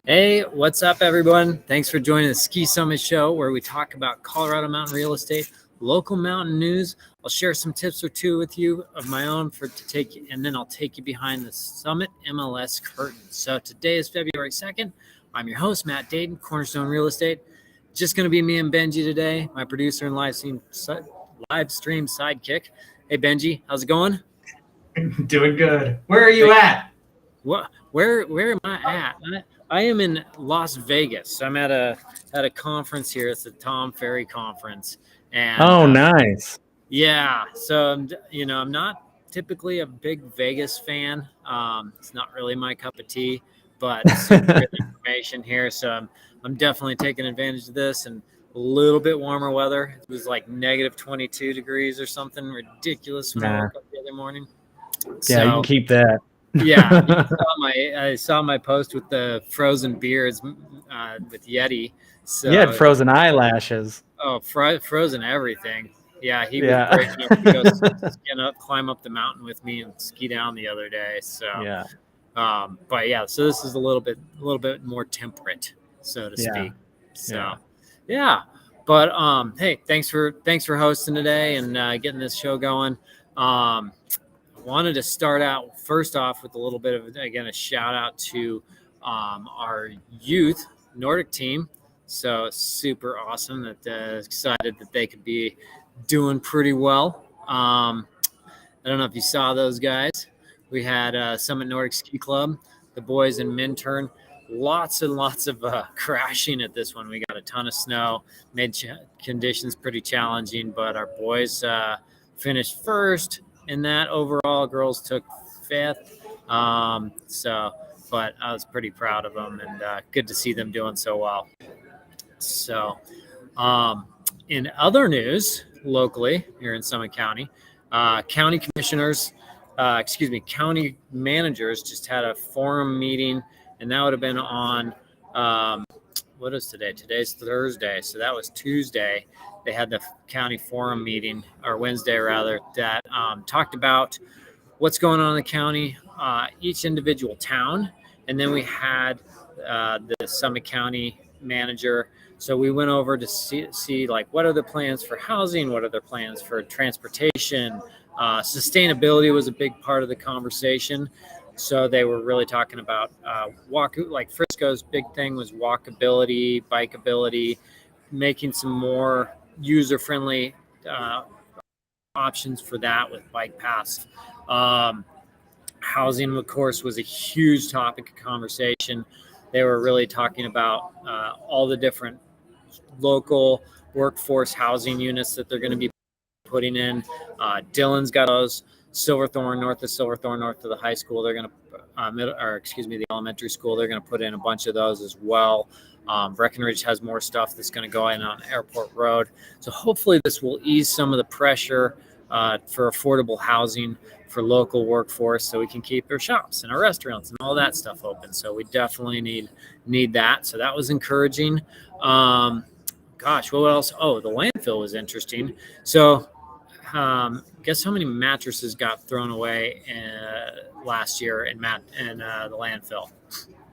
Hey, what's up, everyone? Thanks for joining the Ski Summit Show, where we talk about Colorado mountain real estate, local mountain news. I'll share some tips or two with you of my own and then I'll take you behind the Summit MLS curtain. So today is February 2nd. I'm your host, Matt Dayton, Cornerstone Real Estate. Just going to be me and Benji today, my producer and live stream sidekick. Hey, Benji, how's it going? Doing good. Where are you at? What? Where am I at? I am in Las Vegas. I'm at a conference here. It's the Ferry conference. And nice. Yeah. So I'm not typically a big Vegas fan. It's not really my cup of tea, but some good information here. So I'm definitely taking advantage of this, and a little bit warmer weather. It was like negative 22 degrees or something ridiculous when I woke up the other morning. Yeah, you can keep that. Yeah, I saw my post with the frozen beards with Yeti. So you had frozen eyelashes. Oh, frozen everything. Yeah, he was breaking up to go climb up the mountain with me and ski down the other day. So yeah, but yeah, so this is a little bit more temperate, so to speak. So yeah. But hey, thanks for hosting today and getting this show going. Wanted to start out first off with a little bit of, again, a shout out to our youth Nordic team. So super awesome that excited that they could be doing pretty well. I don't know if you saw those guys. We had Summit Nordic Ski Club, the boys in Minturn. Lots and lots of crashing at this one. We got a ton of snow, made conditions pretty challenging, but our boys finished first in that overall. Girls took fifth. But I was pretty proud of them, and good to see them doing so well. So in other news locally here in Summit County, county managers just had a forum meeting, and that would have been on what is today? Today's Thursday, so that was Tuesday. They had the county forum meeting, or Wednesday rather, that talked about what's going on in the county, each individual town, and then we had the Summit County manager. So we went over to see like what are the plans for housing, what are their plans for transportation. Sustainability was a big part of the conversation. So they were really talking about like Frisco's big thing was walkability, bikeability, making some more user-friendly options for that with bike paths. Housing, of course, was a huge topic of conversation. They were really talking about all the different local workforce housing units that they're going to be putting in. Dillon's got those. Silverthorne, north of the high school, they're going to, the elementary school, they're going to put in a bunch of those as well. Breckenridge has more stuff that's going to go in on Airport Road. So hopefully this will ease some of the pressure for affordable housing for local workforce, so we can keep our shops and our restaurants and all that stuff open. So we definitely need that. So that was encouraging. What else? Oh, the landfill was interesting. So guess how many mattresses got thrown away last year in the landfill?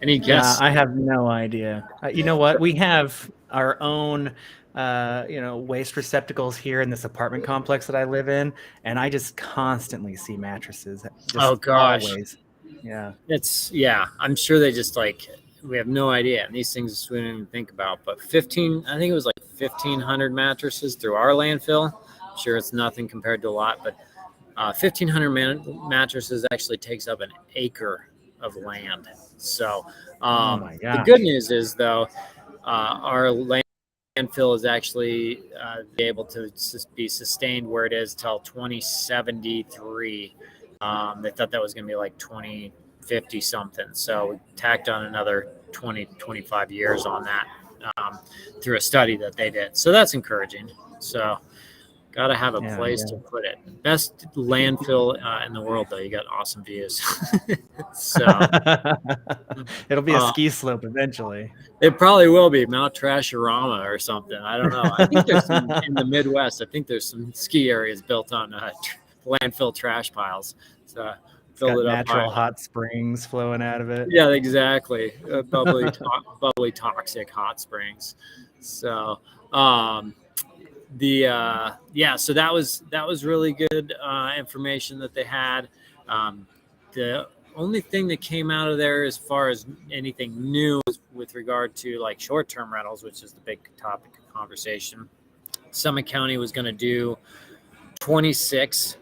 Any guess? I have no idea. You know what? We have our own waste receptacles here in this apartment complex that I live in, and I just constantly see mattresses. Oh gosh. Always. Yeah. I'm sure they just we have no idea. And these things we didn't even think about, but I think it was like 1,500 mattresses through our landfill. I'm sure it's nothing compared to a lot, but 1,500 mattresses actually takes up an acre of land. So the good news is, though, our landfill is actually able to be sustained where it is till 2073. They thought that was going to be like 2050 something. So we tacked on another 25 years on that through a study that they did. So that's encouraging. So got to have a place to put it. Best landfill in the world, though. You got awesome views. So it'll be a ski slope eventually. It probably will be Mount Trashorama or something. I don't know. I think there's some in the Midwest. I think there's some ski areas built on landfill trash piles. So build it up natural high. hot springs flowing out of it. Yeah, exactly. Bubbly toxic hot springs. So so that was really good information that they had. The only thing that came out of there as far as anything new is with regard to like short-term rentals, which is the big topic of conversation. Summit County was going to do 26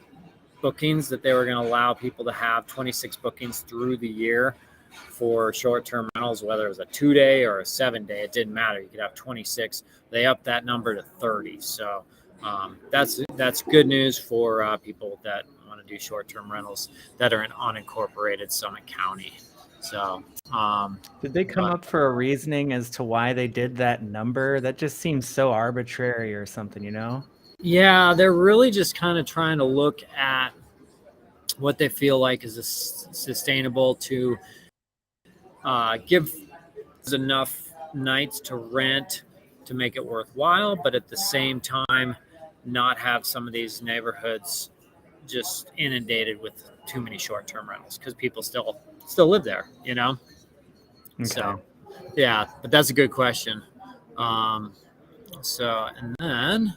bookings, that they were going to allow people to have 26 bookings through the year for short-term rentals, whether it was a 2-day or a 7-day, it didn't matter. You could have 26. They upped that number to 30. So that's good news for people that want to do short-term rentals that are in unincorporated Summit County. So did they come up for a reasoning as to why they did that number? That just seems so arbitrary or something, you know? Yeah, they're really just kind of trying to look at what they feel like is sustainable to give enough nights to rent to make it worthwhile, but at the same time not have some of these neighborhoods just inundated with too many short-term rentals, because people still live there, you know. Okay. So yeah, but that's a good question. So and then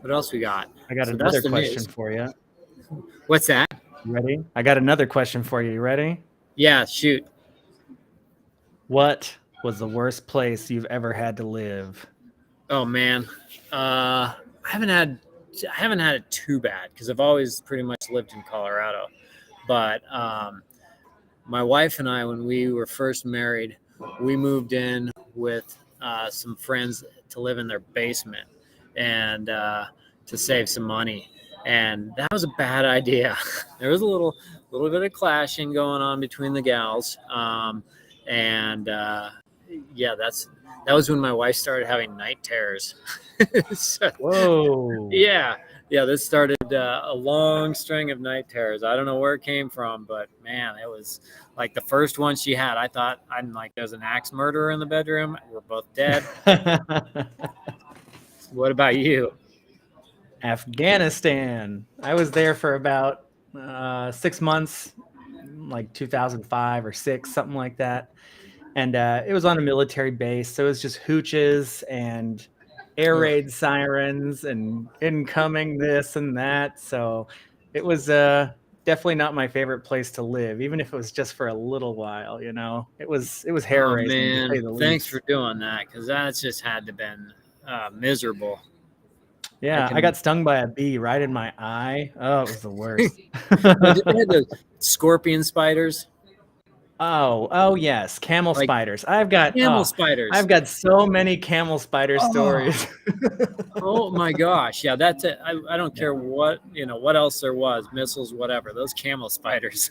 what else we got? I got So another that's the question news. for you. What's that? You ready? I got another question for you. You ready? Yeah, shoot. What was the worst place you've ever had to live? Oh man, I haven't had it too bad because I've always pretty much lived in Colorado. But my wife and I, when we were first married, we moved in with some friends to live in their basement and to save some money. And that was a bad idea. There was a little bit of clashing going on between the gals. Yeah, that was when my wife started having night terrors. So, Whoa. yeah, this started a long string of night terrors. I don't know where it came from, but man, it was like the first one she had. I thought there's an axe murderer in the bedroom. We're both dead. What about you? Afghanistan. I was there for about 6 months, like 2005 or 6, something like that. And it was on a military base, so it was just hooches and air raid sirens and incoming this and that. So it was definitely not my favorite place to live, even if it was just for a little while. You know, it was hair raising, to say the least. Thanks for doing that, because that's just had to been miserable. Yeah, I got stung by a bee right in my eye. Oh, it was the worst. Did they have the scorpion spiders? Oh yes, camel spiders. I've got spiders. I've got so many camel spider stories. Oh my gosh, yeah, that's it. I don't care what else there was, missiles, whatever. Those camel spiders.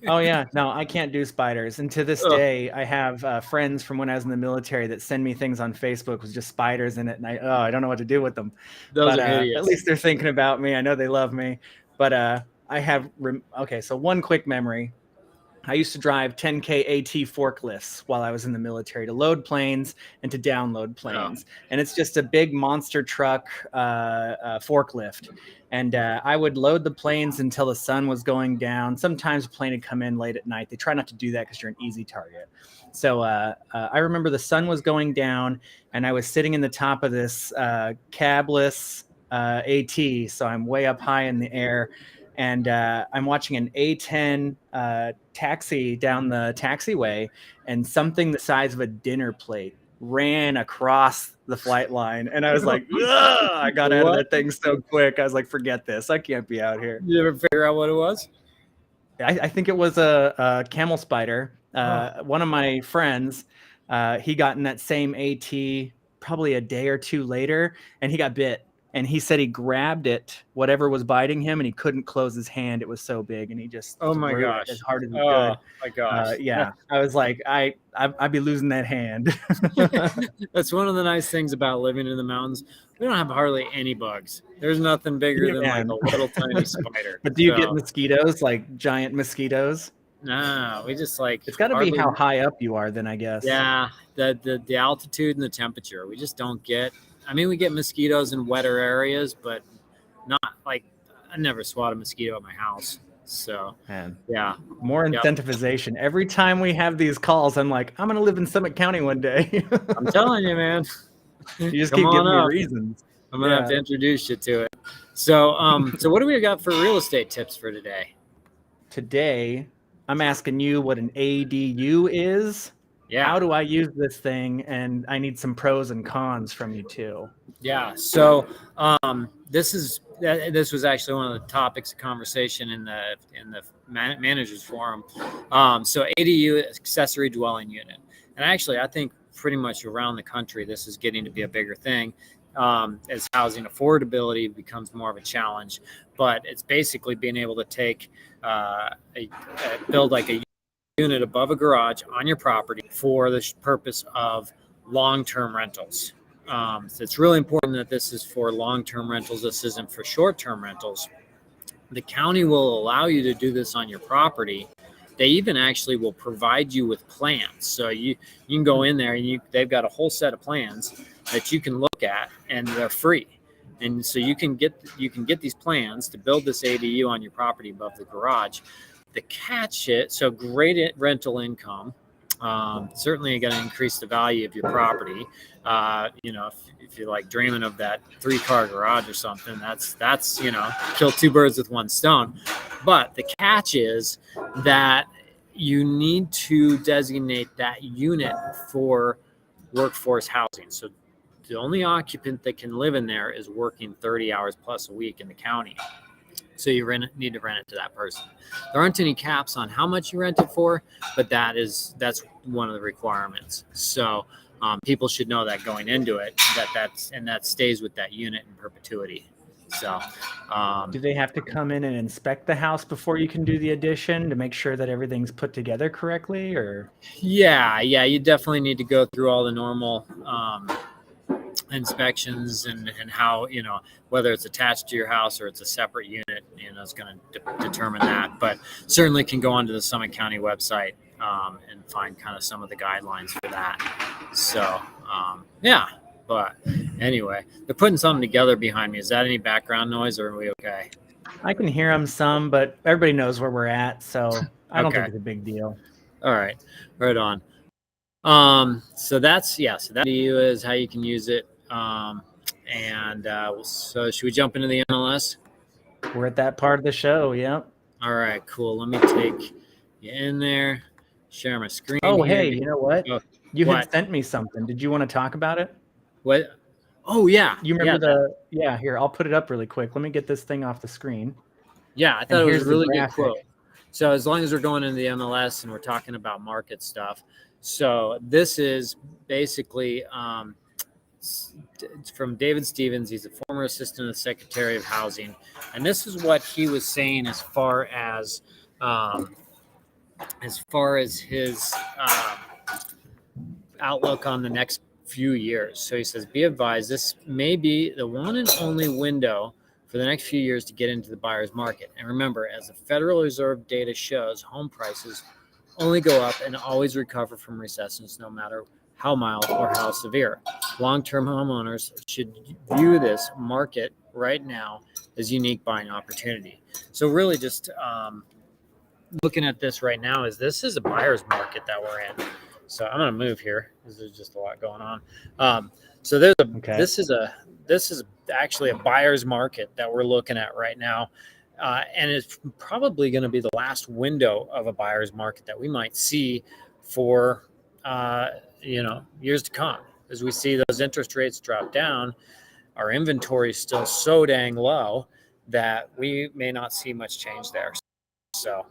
Oh yeah, no, I can't do spiders. And to this day, I have friends from when I was in the military that send me things on Facebook with just spiders in it, and I don't know what to do with them. Those are hideous. At least they're thinking about me. I know they love me. But I have so one quick memory. I used to drive 10K AT forklifts while I was in the military to load planes and to download planes. Oh. And it's just a big monster truck forklift. And I would load the planes until the sun was going down. Sometimes a plane would come in late at night. They try not to do that because you're an easy target. So I remember the sun was going down and I was sitting in the top of this cabless AT. So I'm way up high in the air. And I'm watching an A10 taxi down the taxiway, and something the size of a dinner plate ran across the flight line. And I was like, I got out of that thing so quick. I was like, forget this. I can't be out here. Did you ever figure out what it was? I think it was a camel spider. One of my friends, he got in that same AT probably a day or two later, and he got bit. And he said he grabbed it, whatever was biting him, and he couldn't close his hand. It was so big, and he just threw it as hard as he could. Oh my gosh! Yeah, I was like, I'd be losing that hand. That's one of the nice things about living in the mountains. We don't have hardly any bugs. There's nothing bigger than like a little tiny spider. But do you get mosquitoes, like giant mosquitoes? No, we just it's got to be how high up you are, then I guess. Yeah, the altitude and the temperature. We just don't get. I mean, we get mosquitoes in wetter areas, but not like never swat a mosquito at my house. So, Man, yeah. more incentivization. Every time we have these calls, I'm like, I'm going to live in Summit County one day. I'm telling you, man. You just Come keep giving on me up. reasons. I'm going to have to introduce you to it. So, so what do we got for real estate tips for today? Today, I'm asking you what an ADU is. Yeah. How do I use this thing? And I need some pros and cons from you too. Yeah. So this was actually one of the topics of conversation in the managers forum. So ADU, accessory dwelling unit, and actually I think pretty much around the country this is getting to be a bigger thing as housing affordability becomes more of a challenge. But it's basically being able to take build like a unit above a garage on your property for the purpose of long-term rentals. So it's really important that this is for long-term rentals. This isn't for short-term rentals. The county will allow you to do this on your property. They even actually will provide you with plans. So you can go in there and they've got a whole set of plans that you can look at, and they're free. And so you can get these plans to build this ADU on your property above the garage. The catch it, so great rental income. Certainly going to increase the value of your property. If you're like dreaming of that 3-car garage or something, that's kill 2 birds with 1 stone. But the catch is that you need to designate that unit for workforce housing. So the only occupant that can live in there is working 30 hours plus a week in the county. So you need to rent it to that person. There aren't any caps on how much you rent it for, but that's one of the requirements. So people should know that going into it, that stays with that unit in perpetuity. So do they have to come in and inspect the house before you can do the addition to make sure that everything's put together correctly? Or yeah, you definitely need to go through all the normal inspections and how, whether it's attached to your house or it's a separate unit, is going to determine that. But certainly can go onto the Summit County website and find kind of some of the guidelines for that. So but anyway, they're putting something together behind me. Is that any background noise, or are we okay? I can hear them some, but everybody knows where we're at, so I don't think it's a big deal. All right, right on. So that ADU is how you can use it. So should we jump into the MLS? We're at that part of the show. Yep. All right, cool. Let me take you in there, share my screen. Oh, here. Hey, you know what? You had sent me something. Did you want to talk about it? What? Oh, yeah. You remember here, I'll put it up really quick. Let me get this thing off the screen. Yeah, I thought it was a really good quote. So as long as we're going into the MLS and we're talking about market stuff. So this is basically it's from David Stevens. He's a former assistant secretary of housing. And this is what he was saying as far as his outlook on the next few years. So he says, be advised, this may be the one and only window for the next few years to get into the buyer's market. And remember, as the Federal Reserve data shows, home prices only go up and always recover from recessions, no matter how mild or how severe. Long-term homeowners should view this market right now as unique buying opportunity. So really just looking at this right now, this is a buyer's market that we're in. So I'm going to move here because there's just a lot going on. So this is actually a buyer's market that we're looking at right now. And it's probably going to be the last window of a buyer's market that we might see for, years to come. As we see those interest rates drop down, our inventory is still so dang low that we may not see much change there. So,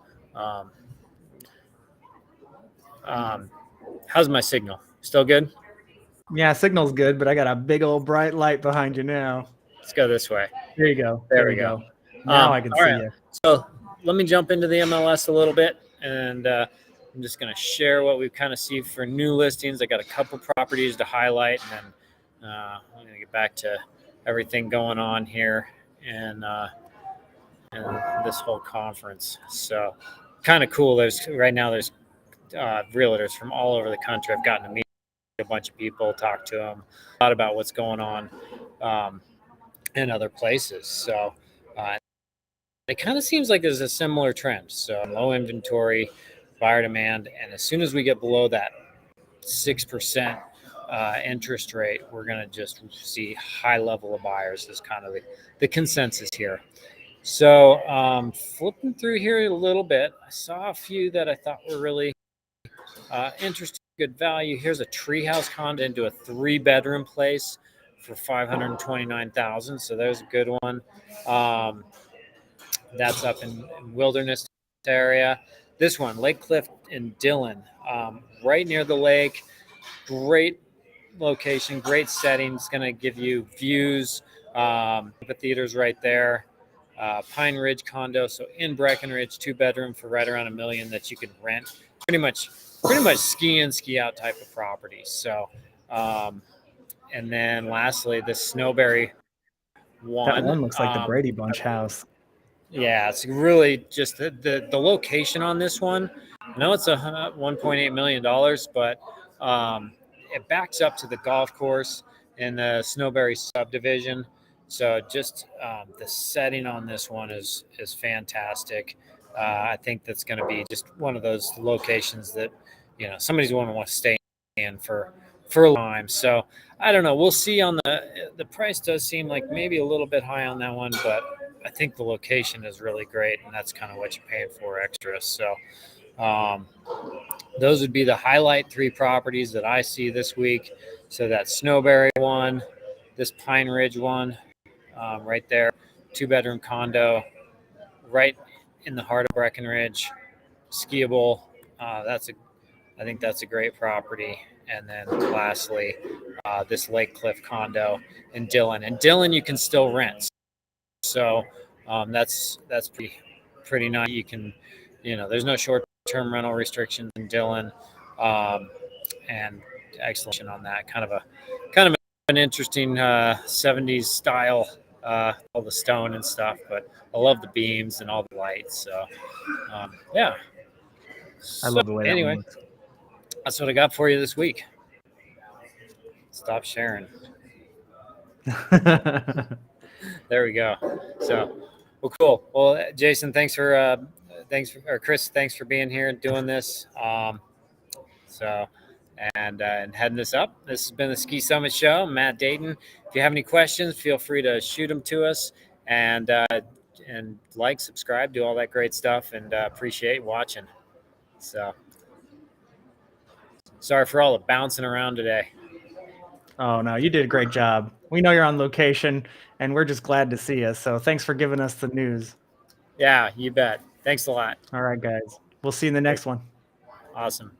how's my signal? Still good? Yeah, signal's good, but I got a big old bright light behind you now. Let's go this way. There you go. There we go. Now I can see you. So let me jump into the MLS a little bit, and I'm just going to share what we kind of see for new listings. I got a couple properties to highlight, and then I'm going to get back to everything going on here and this whole conference. So kind of cool. There's realtors from all over the country. I've gotten to meet a bunch of people, talk to them a lot about what's going on in other places. So it kind of seems like there's a similar trend. So low inventory, buyer demand, and as soon as we get below that 6% interest rate, we're going to just see high level of buyers is kind of the consensus here. So flipping through here a little bit, I saw a few that I thought were really interesting, good value. Here's a treehouse condo into a 3-bedroom place for $529,000. So there's a good one. That's up in Wilderness area. This one, Lake Cliff in Dillon, right near the lake. Great location, great setting. It's going to give you views. The theater's right there. Pine Ridge condo, so in Breckenridge, 2-bedroom for right around $1 million that you could rent. Pretty much ski in, ski out type of property. So, and then lastly, the Snowberry one. That one looks like the Brady Bunch house. Yeah, it's really just the location on this one. I know it's a $1.8 million, but it backs up to the golf course in the Snowberry subdivision. So just the setting on this one is fantastic. I think that's going to be just one of those locations that, you know, somebody's going to want to stay in for a long time. So I don't know. We'll see. On the price does seem like maybe a little bit high on that one, but I think the location is really great, and that's kind of what you're paying for extra. So those would be the highlight 3 properties that I see this week. So that Snowberry one, this Pine Ridge one, right there, 2-bedroom condo, right in the heart of Breckenridge, skiable. I think that's a great property. And then lastly, this Lake Cliff condo in Dillon. And Dillon, you can still rent. So that's pretty nice. You can, you know, there's no short-term rental restrictions in Dillon, and excellent on that. Kind of an interesting 70s style, all the stone and stuff. But I love the beams and all the lights. So yeah, I love the way that one looks. That's what I got for you this week. Stop sharing. There we go. So, well, cool. Well, Jason, Chris, thanks for being here and doing this. And heading this up. This has been the Ski Summit Show. I'm Matt Dayton. If you have any questions, feel free to shoot them to us, and like, subscribe, do all that great stuff, and appreciate watching. So, sorry for all the bouncing around today. Oh, no, you did a great job. We know you're on location, and we're just glad to see you. So thanks for giving us the news. Yeah, you bet. Thanks a lot. All right, guys. We'll see you in the next one. Awesome.